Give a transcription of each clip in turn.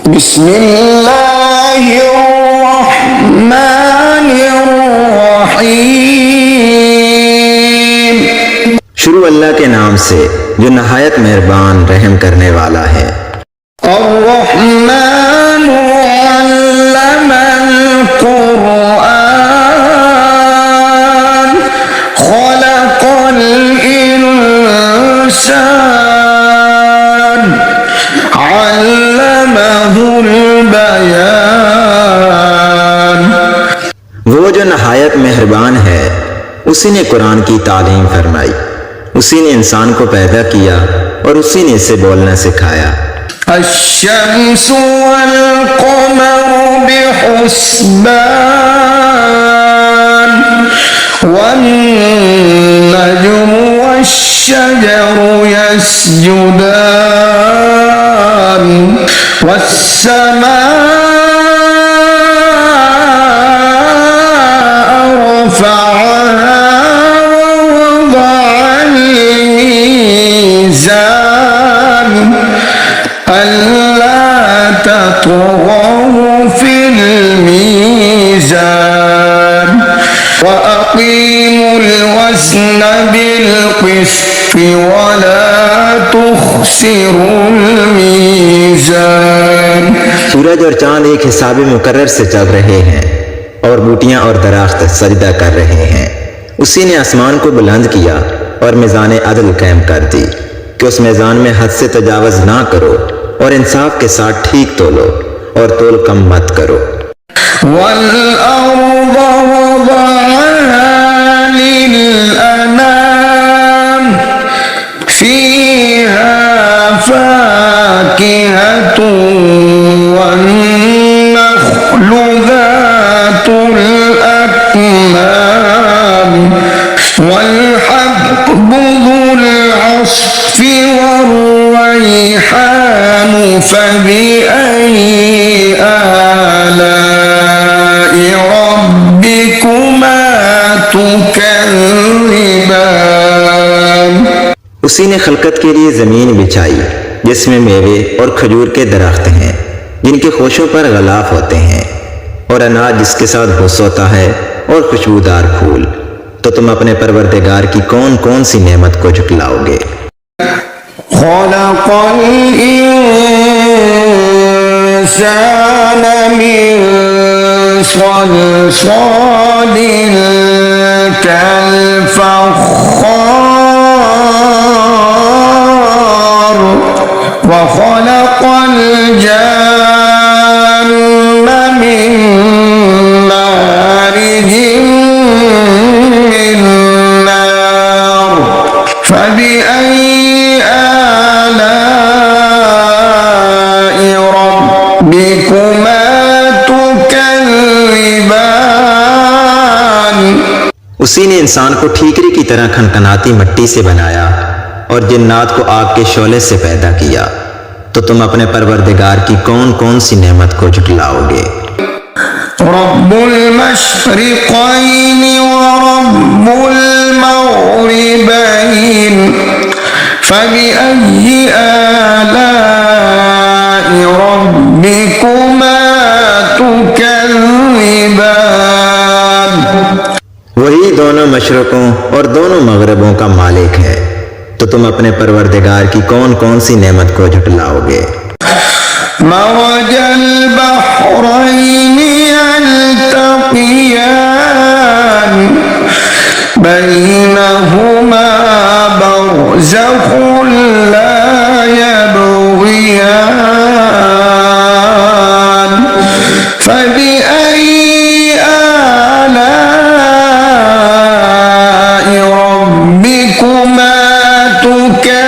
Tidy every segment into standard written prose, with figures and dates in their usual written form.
बिस्मिल्लाहिर्रहमानिर्रहीम। शुरू अल्लाह के नाम से जो नहायत मेहरबान रहम करने वाला है। अर्रहमानु अल्लमल कुरआन खलक़ल इंसान अल्लमहुल बयान। वो जो नहायत मेहरबान है, उसी ने कुरान की तालीम फरमाई, उसी ने इंसान को पैदा किया और उसी ने इसे बोलना सिखाया। अश्शम्सु वल क़मरु बिहुस्बान वन्नजुमु वश्शजरु यस्जुदान वस्समाअ रफ़अहा ववضعल मीज़ान अल्ला तत्ग़ौ फ़िल मीज़ान वअक़ीमुल वज़्न बिल क़िस्ति वला तुख़्सिरुल मीज़ान। सूरज और चांद एक हिसाब मुकर्रर से चल रहे हैं और बूटियां और दरख्त सजदा कर रहे हैं। उसी ने आसमान को बुलंद किया और मीज़ान अदल कायम कर दी कि उस मीज़ान में हद से तजावज़ ना करो और इंसाफ के साथ ठीक तोलो और तोल कम मत करो। वल अर्ज़ वज़अहा लिल अनाम फ़ीहा फ़ाकिहतुन वन्नख़्लु ज़ातुल अक्माम वल्हब्बु ज़ुल अस्फ़ि वर्रैहान फ़बिअय्यि आलाइ रब्बिकुमा तुकज़्ज़िबान। उसी ने खलकत के लिए जमीन बिछाई जिसमें मेवे और खजूर के दरख्त हैं जिनके खोशों पर गलाफ होते हैं, और अनाज जिसके साथ भुस होता है और खुशबूदार फूल। तो तुम अपने परवरदिगार की कौन कौन सी नेमत को झुटलाओगे। खलक़ल इंसान मिन सलसालिन कल-फ़ख़्ख़ार वख़लक़ल जान्न मिन मारिजिन मिन नार फ़बिअय्यि आलाइ रब्बिकुमा तुकज़्ज़िबान। उसी ने इंसान को ठीकरी की तरह खनखनाती मिट्टी से बनाया और जिन्नात को आग के शोले से पैदा किया। तो तुम अपने परवरदिगार की कौन कौन सी नेमत को झुटलाओगे। रब्बुल मशरिक़ैनि व रब्बुल मग़रिबैन फ़बिअय्यि आलाइ रब्बिकुमा तुकज़्ज़िबान। वही दोनों मशरक़ों और दोनों मग़रिबों का मालिक है। तो तुम अपने परवरदिगार की कौन कौन सी नेमत को झुटलाओगे। मरजल बहरैनि यल्तक़ियान बैनहुमा बरज़ख़ुन ला यबग़ियान फ़बिअय्यि आलाइ रब्बिकुमा तुकज़्ज़िबान।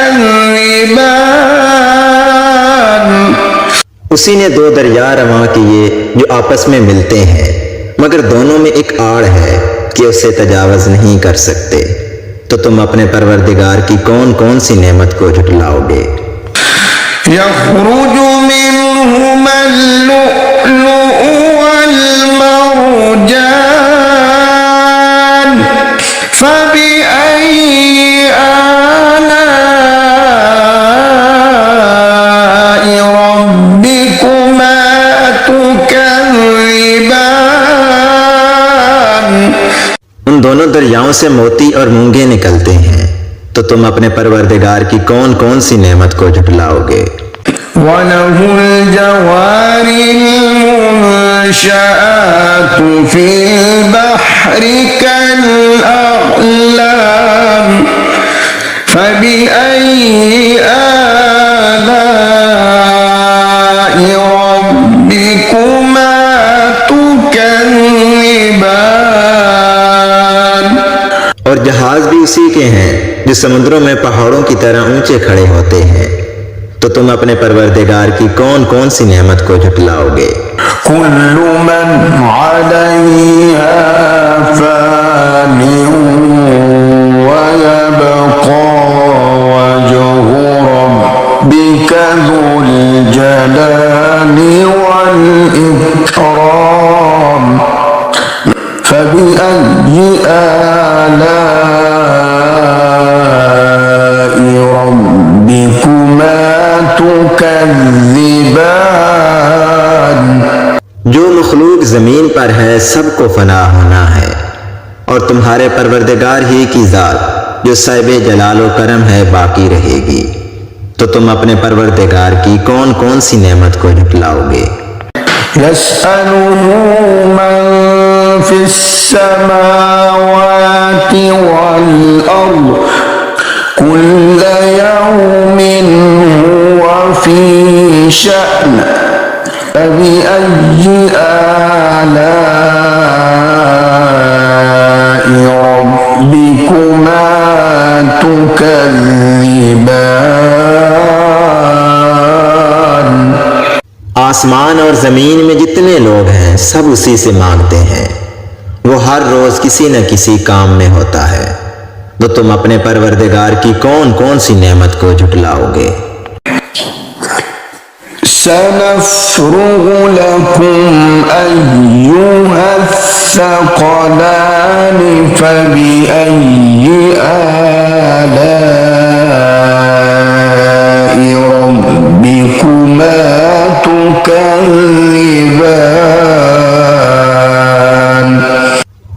उसी ने दो दरिया रवां किए जो आपस में मिलते हैं, मगर दोनों में एक आड़ है कि उसे तजावज़ नहीं कर सकते। तो तुम अपने परवरदिगार की कौन कौन सी नेमत को झुटलाओगे। यख़रुजु मिन्हुमल लुअ्लुअु वल मरजान फ़बिअय्यि आलाइ रब्बिकुमा दोनों दरियाओं से मोती और मूंगे निकलते हैं, तो तुम अपने परवरदिगार की कौन कौन सी नेमत को झुटलाओगे। वलहुल जवारिल मुंशाअतु फिल बहरि कल अअलाम फबिअय्यि आलाइ रब्बिकुमा तुकज़्ज़िबान। और जहाज भी उसी के हैं जो समुद्रों में पहाड़ों की तरह ऊंचे खड़े होते हैं, तो तुम अपने परवरदिगार की कौन कौन सी नेमत को झुटलाओगे। कुल्लु मन अलैहा फानिन व यबक़ा वजहु रब्बिका ज़ुल जलाली वल इकराम फबिअय्यि आलाइ रब्बिकुमा तुकज़्ज़िबान। जो मखलूक जमीन पर है सबको फना होना है, और तुम्हारे परवरदिगार ही की जात जो साहिबे जलाल व करम है बाकी रहेगी, तो तुम अपने परवरदिगार की कौन कौन सी नेमत को झुटलाओगे। यस्अलुहु मन फिस समावाति वल अर्द कुल्ल यौमिन हुवा फी शअन फबिअय्यि आलाइ रब्बिकुमा तुकज़्ज़िबान। आसमान और जमीन में जितने लोग हैं सब उसी से मांगते हैं, वो हर रोज किसी न किसी काम में होता है, तो तुम अपने परवरदिगार की कौन कौन सी नेमत को झुटलाओगे। सनफ़्रुगु लकुम अय्युहस्सक़लानि फबिअय्यि आलाइ रब्बिकुमा तुकज़्ज़िबान।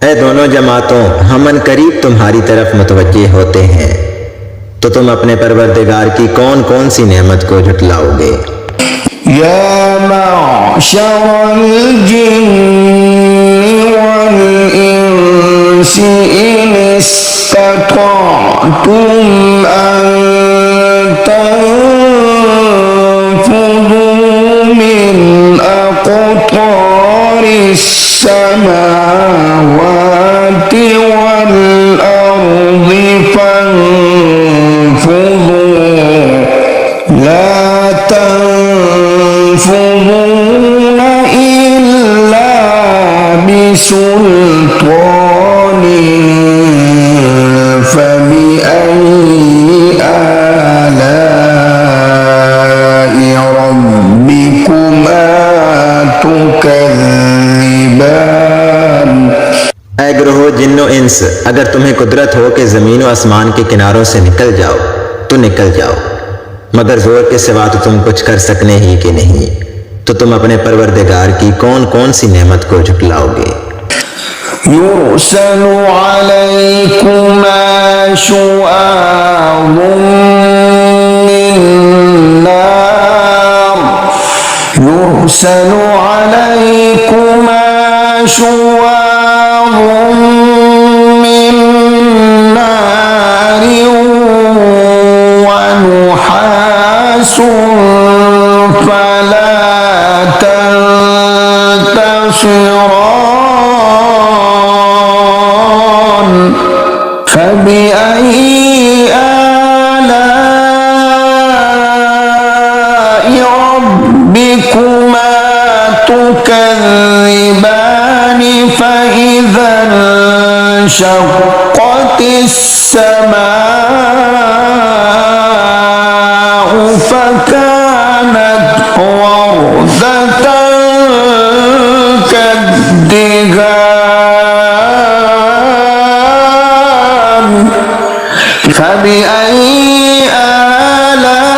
ऐ दोनों जमातों, हम करीब तुम्हारी तरफ मुतवज्जे होते हैं, तो तुम अपने परवरदिगार की कौन कौन सी नेमत को झुटलाओगे। या मअशरल जिन्नि वल इंसि इन इस्ततअतुम अन तनफुज़ू मिन अक़तारिस समावाति वल अर्दि फन्फुज़ू ला तन्फुज़ून इल्ला बिसुल्तान फबिअय्यि आलाइ रब्बिकुमा तुकज़्ज़िबान। ऐ ग्रोहो जिन्नो इंस, अगर तुम्हें कुदरत हो कि जमीन और आसमान के किनारों से निकल जाओ तो निकल जाओ, मगर जोर के सिवा तो तुम कुछ कर सकने ही कि नहीं, तो तुम अपने परवरदिगार की कौन कौन सी नेमत को झुटलाओगे। युरसलु अलैकुमा शुआबुम मिन नार युरसलु अलैकुमा शुआबुम मिन नार व नुहासुन फला तंतसिरान फबिअय्यि आलाइ रब्बिकुमा तुकज़्ज़िबान फइज़ा इंशक़्क़तिस समाउ फकानत वरदतन कद्दिगान फबिअय्यि आलाइ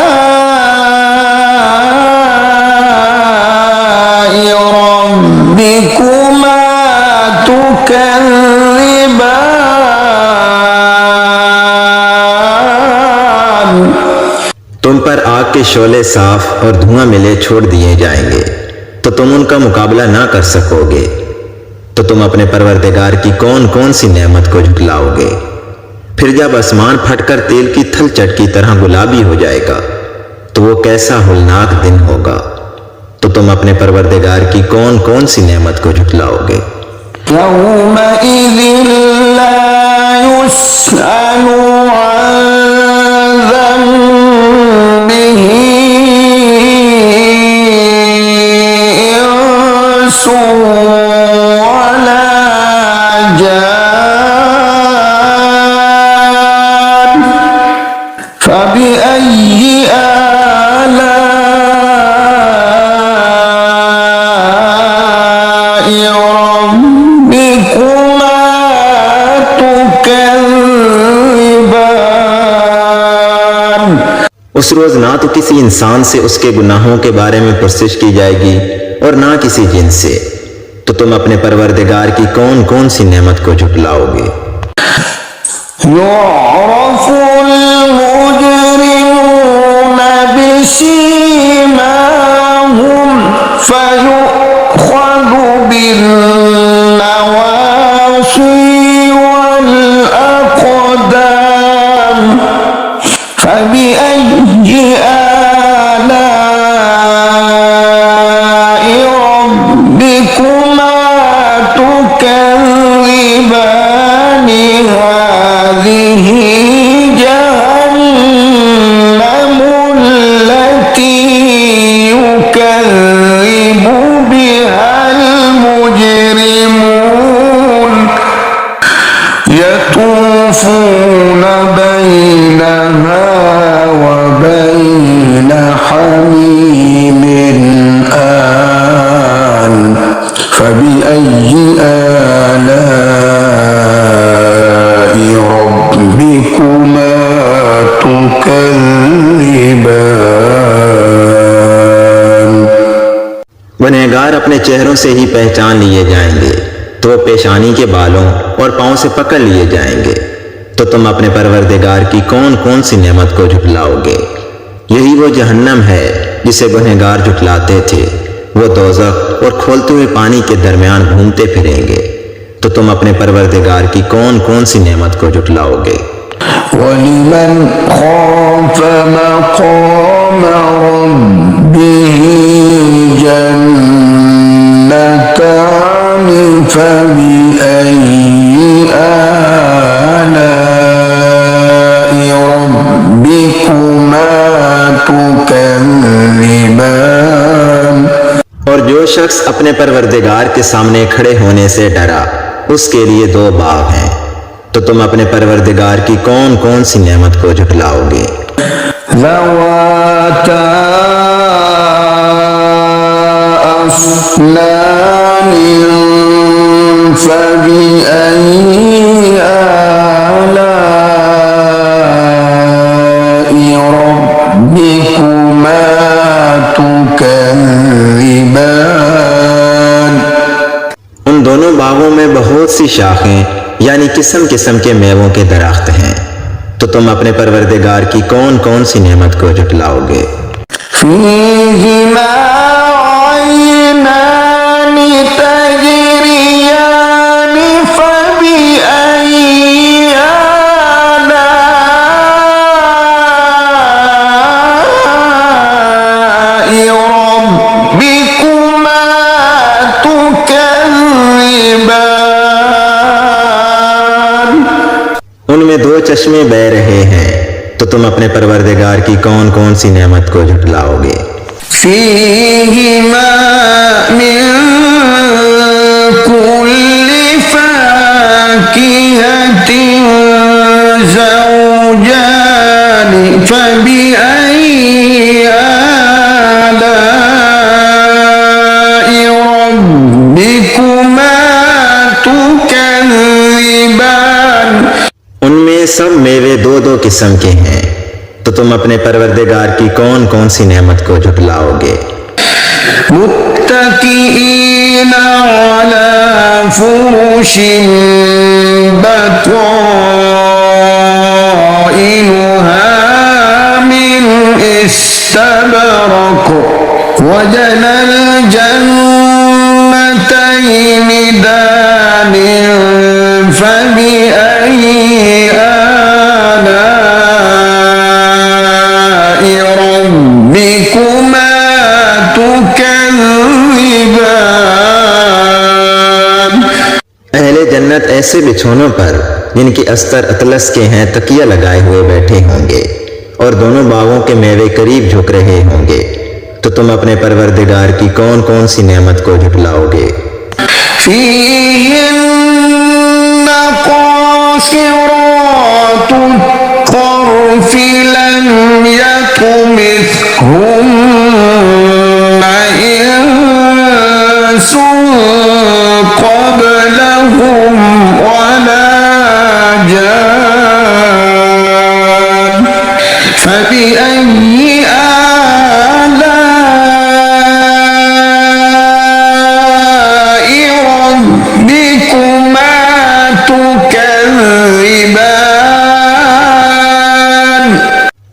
रब्बिकुमा तुकज़्ज़िबान। तुम पर आग के शोले साफ और धुआं मिले छोड़ दिए जाएंगे, तो तुम उनका मुकाबला ना कर सकोगे। तो तुम अपने परवरदिगार की कौन कौन सी नेमत को झुटलाओगे। फिर जब आसमान फटकर तेल की थलचट की तरह गुलाबी हो जाएगा, तो वो कैसा होलनाक दिन होगा। तो तुम अपने परवरदिगार की कौन कौन सी नेमत को झुटलाओगे। यौमइज़िन ला युस्अलु अन ज़ंबिही इंसुन वला जान फबिअय्यि आलाइ रब्बिकुमा तुकज़्ज़िबान। उस रोज ना तो किसी इंसान से उसके गुनाहों के बारे में पुरसिश की जाएगी और ना किसी जिन से। तो तुम अपने परवरदिगार की कौन कौन सी नेमत को झुटलाओगे। युअरफ़ुल मुजरिमून बिसीमाहुम फयुख़ज़ु बिन्नवासी वल अक़दाम फबिअय्यि आलाइ रब्बिकुमा तुकज़्ज़िबान। हाज़िहि जहन्नमु अल्लती युकज़्ज़िबु बिहल मुजरिमून यतूफ़ून बैनहा व बैन हमीमिन आन फबिअय्यि आलाइ रब्बिकुमा तुकज़्ज़िबान। गुनहगार अपने चेहरों से ही पहचान लिए जाएंगे, तो वो पेशानी के बालों और पांव से पकड़ लिए जाएंगे। तो तुम अपने परवरदिगार की कौन कौन सी नेमत को झुटलाओगे। यही वो जहन्नम है जिसे गुनहगार झुटलाते थे। वो दोज़ख और खोलते हुए पानी के दरमियान घूमते फिरेंगे। तो तुम अपने परवरदिगार की कौन कौन सी नेमत को झुटलाओगे। वलिमन खाफ मक़ाम रब्बिही जन्नतान फबिअय्यि आलाइ रब्बिकुमा तुकज़्ज़िबान। और जो शख्स अपने परवरदिगार के सामने खड़े होने से डरा, उसके लिए दो बाग हैं। तो तुम अपने परवरदिगार की कौन कौन सी नेमत को झुटलाओगे। ज़वाता अफ़नान फबिअय्यि आलाइ रब्बिकुमा तुकज़्ज़िबान। उन दोनों बागों में बहुत सी शाखें यानी किस्म किस्म के मेवों के दरख्त हैं। तो तुम अपने परवरदिगार की कौन कौन सी नेमत को झुटलाओगे। फ़ीहिमा ऐनान तजरियान फबिअय्यि आलाइ रब्बिकुमा तुकज़्ज़िबान। उनमें दो चश्मे बह रहे हैं। तो तुम अपने परवरदिगार की कौन कौन सी नेमत को झुटलाओगे। फ़ीहिमा मिन कुल्लि फ़ाकिहतिन ज़ौजान फबिअय्यि आलाइ रब्बिकुमा तुकज़्ज़िबान। उनमें सब मेवे दो दो किस्म के हैं। तो तुम अपने परवरदिगार की कौन कौन सी नेमत को झुटलाओगे। मुत्तकीईन अला फुरुशिन बताइनुहा मिन وجنى الجنتين دان فبأي آلاء ربكما تكذبان। अहले जन्नत ऐसे बिछौनों पर जिनकी अस्तर अतलस के हैं तकिया लगाए हुए बैठे होंगे और दोनों बागों के मेवे करीब झुक रहे होंगे, तो तुम अपने परवरदिगार की कौन कौन सी नेमत को झुटलाओगे। فيهن قاصرات الطرف لم يطمثهن إنس قبلهم ولا جان فبأي آلاء ربكما تكذبان।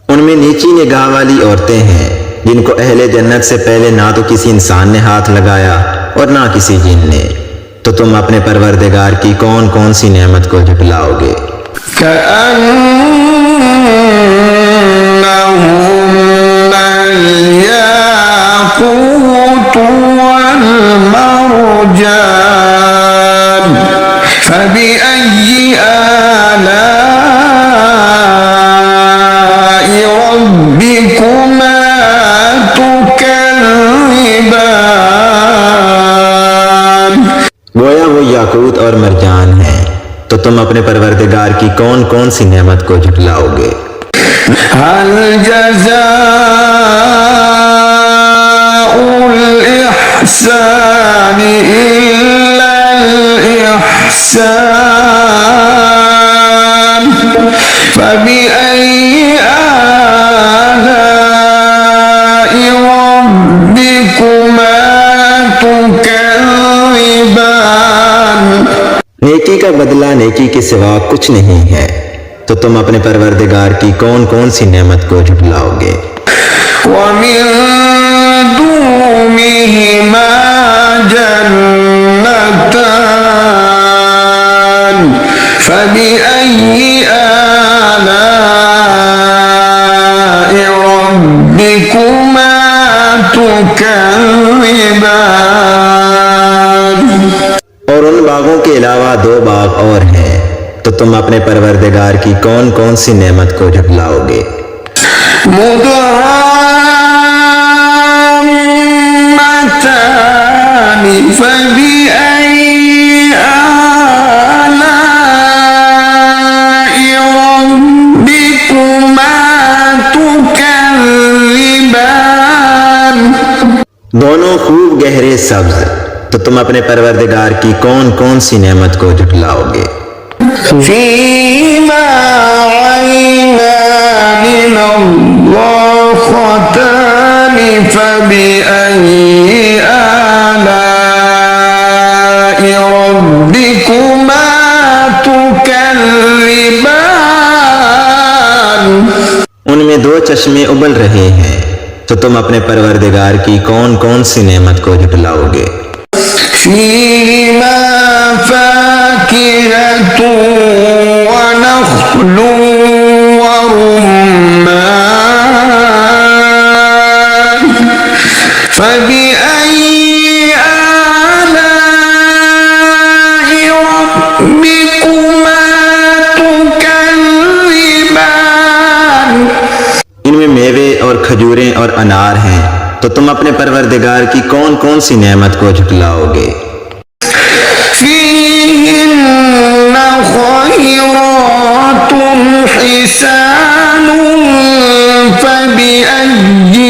उनमें नीची निगाह वाली औरतें हैं जिनको अहले जन्नत से पहले ना तो किसी इंसान ने हाथ लगाया और ना किसी जिन ने, तो तुम अपने परवरदिगार की कौन कौन सी नेमत को झुटलाओगे। كأنهن الياقوت والمرجان فبأي آلاء ربكما تكذبان। गोया वो याकूत और मरजान हैं, तो तुम अपने परवरदिगार की कौन कौन सी नेमत को झुटलाओगे। هل جزاء الإحسان إلا الإحسان فبأي آلاء ربكما تكذبان। नेकी का बदला नेकी के सिवा कुछ नहीं है, तो तुम अपने परवरदिगार की कौन कौन सी नेमत को झुटलाओगे। ومن دونهما جنتان فبأي آلاء ربكما تكذبان। और उन बागों के अलावा दो बाग और हैं, तो तुम अपने परवरदिगार की कौन कौन सी नेमत को झुटलाओगे। مدهامتان فبأي آلاء ربكما تكذبان। दोनों खूब गहरे सब्ज, तो तुम अपने परवरदिगार की कौन कौन सी नेमत को झुटलाओगे। فيهما عينان نضاختان فبأي آلاء ربكما تكذبان। उनमें दो चश्मे उबल रहे हैं, तो तुम अपने परवरदिगार की कौन कौन सी नेमत को झुटलाओगे। فيهما فاكهة ونخل ورمان فبأي آلاء ربكما تكذبان। इनमें मेवे और खजूरें और अनार हैं, तो तुम अपने परवरदिगार की कौन कौन सी नेमत को झुटलाओगे। فيهن خيرات حسان فبأي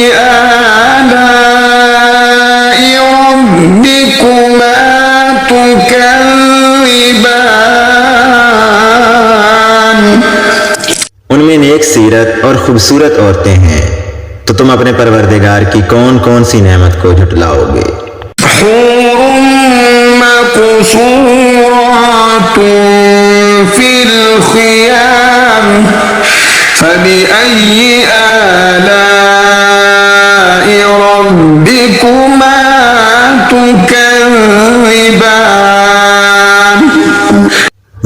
آلاء ربكما تكذبان। उनमें नेक सीरत और खूबसूरत औरतें हैं, तो तुम अपने परवरदिगार की कौन कौन सी नेमत को झुटलाओगे। حور مقصورات في الخيام فبأي آلاء ربكما ربكما تكذبان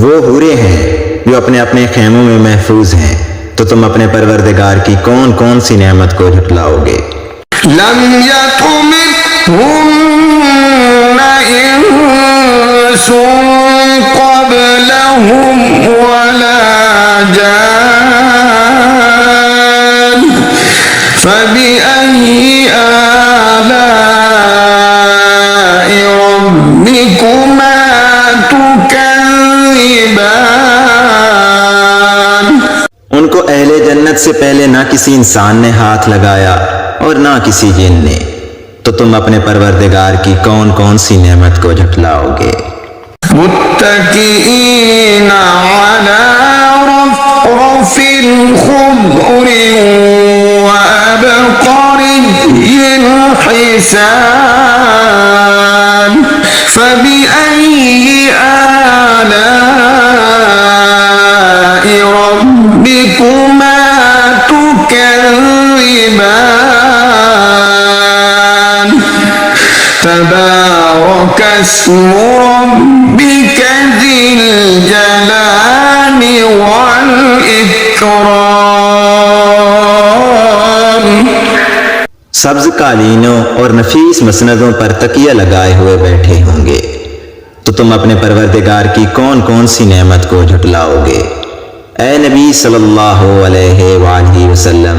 वो हूरे हैं जो अपने अपने खेमों में महफूज हैं, तो तुम अपने परवरदिगार की कौन कौन सी नेमत को झुटलाओगे। لم يطمثهن إنس قبلهم ولا جان فبأي آلاء ربكما تكذبان उनको अहले जन्नत से पहले ना किसी इंसान ने हाथ लगाया और ना किसी जिन ने, तो तुम अपने परवरदिगार की कौन कौन सी नेमत को झुटलाओगे। मुत्तकीईन अला रफ़रफ़ ख़ुद्र व अबक़रिय्यिन हिसान फ़बिअय्यि आलाइ रब्बिकुमा तुकज़्ज़िबान तबारक अस्मु रब्बिक ज़िल जलाली वल इकराम। सब्ज कालीनों और नफीस मसनदों पर तकिया लगाए हुए बैठे होंगे, तो तुम अपने परवरदिगार की कौन कौन सी नेमत को झुटलाओगे। ए नबी सल्लल्लाहु अलैहि वसल्लम,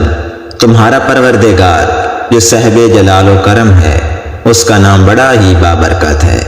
तुम्हारा परवरदिगार जो साहिब जलाल व करम है, उसका नाम बड़ा ही बाबरकत है।